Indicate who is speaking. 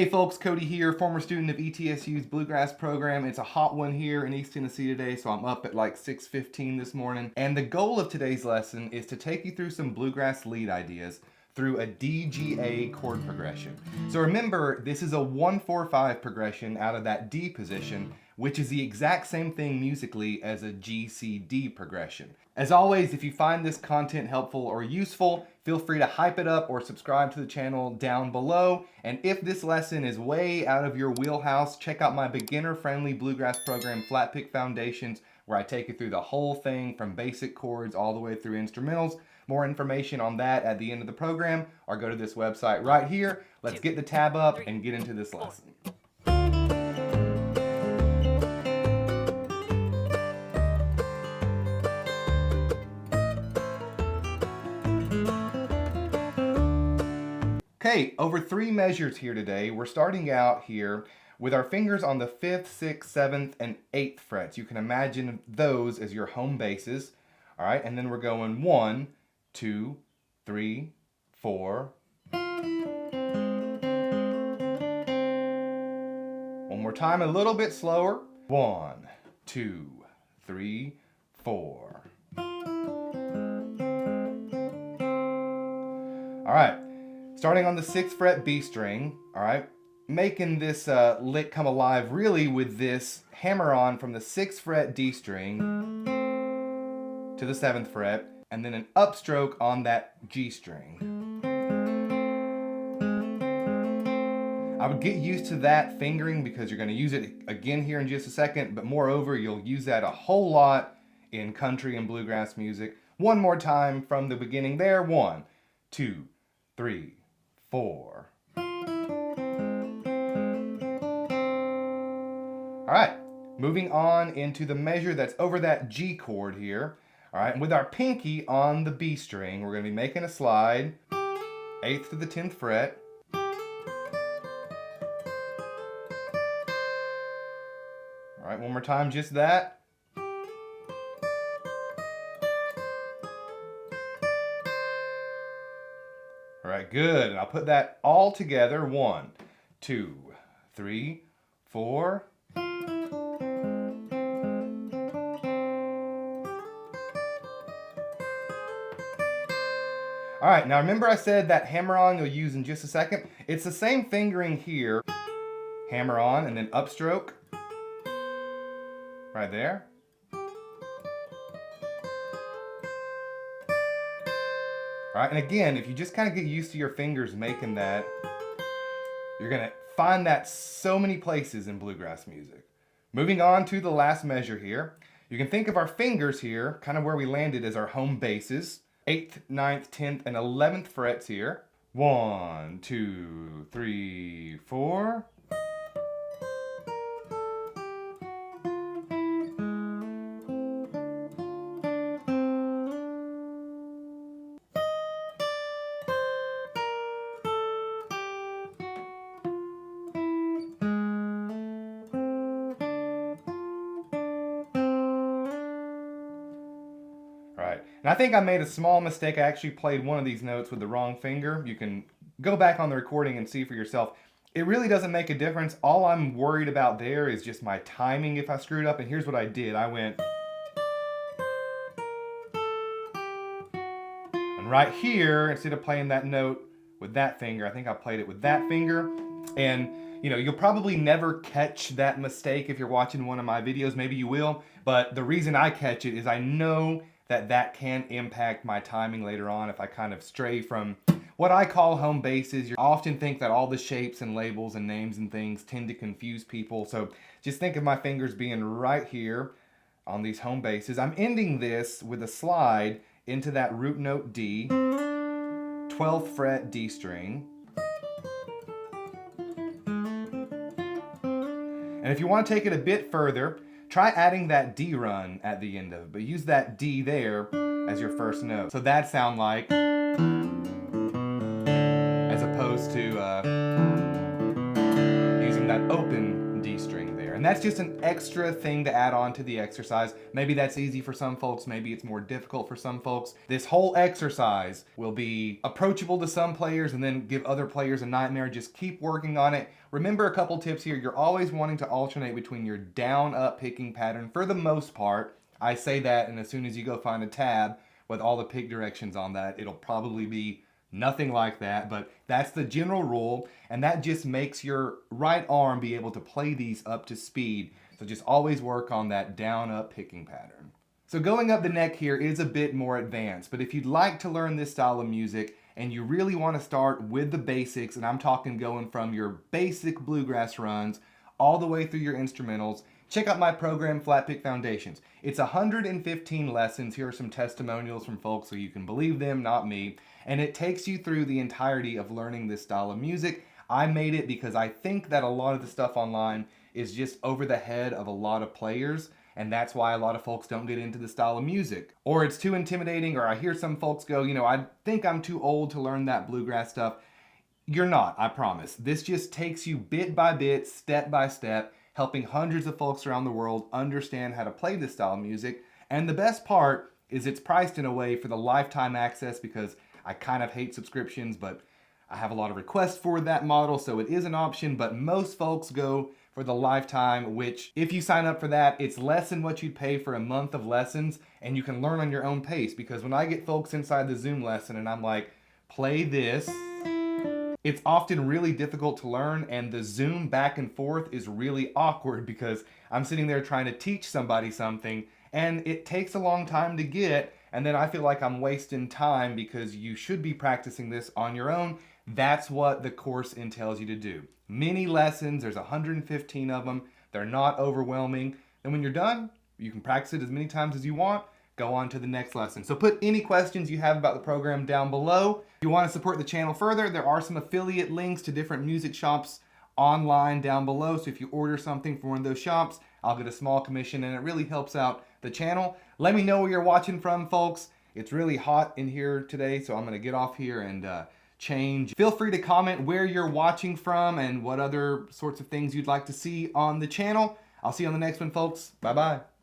Speaker 1: Hey folks, Cody here, former student of ETSU's Bluegrass program. It's a hot one here in East Tennessee today, so I'm up at like 6:15 this morning. And the goal of today's lesson is to take you through some bluegrass lead ideas through a DGA chord progression. So remember, this is a 1-4-5 progression out of that D position, which is the exact same thing musically as a G-C-D progression. As always, if you find this content helpful or useful, feel free to hype it up or subscribe to the channel down below. And if this lesson is way out of your wheelhouse, check out my beginner-friendly bluegrass program, Flatpick Foundations, where I take you through the whole thing from basic chords all the way through instrumentals. More information on that at the end of the program, or go to this website right here. Let's get the tab up and get into this lesson. Okay, over 3 measures here today. We're starting out here with our fingers on the 5th, 6th, 7th, and 8th frets. You can imagine those as your home bases. All right, and then we're going 1, 2, 3, 4. One more time, a little bit slower. 1, 2, 3, 4. All right. Starting on the 6th fret B string, all right, making this lick come alive really with this hammer on from the 6th fret D string to the 7th fret, and then an upstroke on that G string. I would get used to that fingering because you're going to use it again here in just a second, but moreover, you'll use that a whole lot in country and bluegrass music. One more time from the beginning there. 1, 2, 3, 4. All right, moving on into the measure that's over that G chord here. All right, and with our pinky on the B string, we're going to be making a slide, 8th to the 10th fret. All right, one more time, just that. All right, good. And I'll put that all together. 1, 2, 3, 4. All right, now remember I said that hammer on you'll use in just a second? It's the same fingering here. Hammer on and then upstroke. Right there. All right, and again, if you just kind of get used to your fingers making that, you're going to find that so many places in bluegrass music. Moving on to the last measure here. You can think of our fingers here, kind of where we landed as our home bases. 8th, 9th, 10th, and 11th frets here. 1, 2, 3, 4. Right. And I think I made a small mistake. I actually played one of these notes with the wrong finger. You can go back on the recording and see for yourself. It really doesn't make a difference. All I'm worried about there is just my timing if I screwed up. And here's what I did. I went. And right here, instead of playing that note with that finger, I think I played it with that finger. And you know, you'll probably never catch that mistake if you're watching one of my videos. Maybe you will. But the reason I catch it is I know that can impact my timing later on if I kind of stray from what I call home bases. You often think that all the shapes and labels and names and things tend to confuse people. So just think of my fingers being right here on these home bases. I'm ending this with a slide into that root note D, 12th fret D string. And if you want to take it a bit further, try adding that D run at the end of it, but use that D there as your first note. So that sound like, as opposed to using that open D string there. And that's just an extra thing to add on to the exercise. Maybe that's easy for some folks, maybe it's more difficult for some folks. This whole exercise will be approachable to some players and then give other players a nightmare. Just keep working on it. Remember a couple tips here. You're always wanting to alternate between your down-up picking pattern for the most part. I say that, and as soon as you go find a tab with all the pick directions on that, it'll probably be nothing like that, but that's the general rule, and that just makes your right arm be able to play these up to speed. So just always work on that down-up picking pattern. So going up the neck here is a bit more advanced, but if you'd like to learn this style of music and you really want to start with the basics, and I'm talking going from your basic bluegrass runs all the way through your instrumentals, check out my program, Flatpick Foundations. It's 115 lessons. Here are some testimonials from folks so you can believe them, not me. And it takes you through the entirety of learning this style of music. I made it because I think that a lot of the stuff online is just over the head of a lot of players, and that's why a lot of folks don't get into the style of music. Or it's too intimidating, or I hear some folks go, I think I'm too old to learn that bluegrass stuff. You're not, I promise. This just takes you bit by bit, step by step, helping hundreds of folks around the world understand how to play this style of music. And the best part is it's priced in a way for the lifetime access, because I kind of hate subscriptions, but I have a lot of requests for that model, so it is an option, but most folks go for the lifetime, which if you sign up for that, it's less than what you'd pay for a month of lessons, and you can learn on your own pace. Because when I get folks inside the Zoom lesson and I'm like, play this, it's often really difficult to learn, and the zoom back and forth is really awkward because I'm sitting there trying to teach somebody something and it takes a long time to get, and then I feel like I'm wasting time because you should be practicing this on your own. That's what the course entails you to do. Mini lessons, there's 115 of them. They're not overwhelming. And when you're done, you can practice it as many times as you want. Go on to the next lesson. So put any questions you have about the program down below. If you want to support the channel further, there are some affiliate links to different music shops online down below. So if you order something from one of those shops, I'll get a small commission, and it really helps out the channel. Let me know where you're watching from, folks. It's really hot in here today, so I'm going to get off here and change. Feel free to comment where you're watching from and what other sorts of things you'd like to see on the channel. I'll see you on the next one, folks. Bye-bye.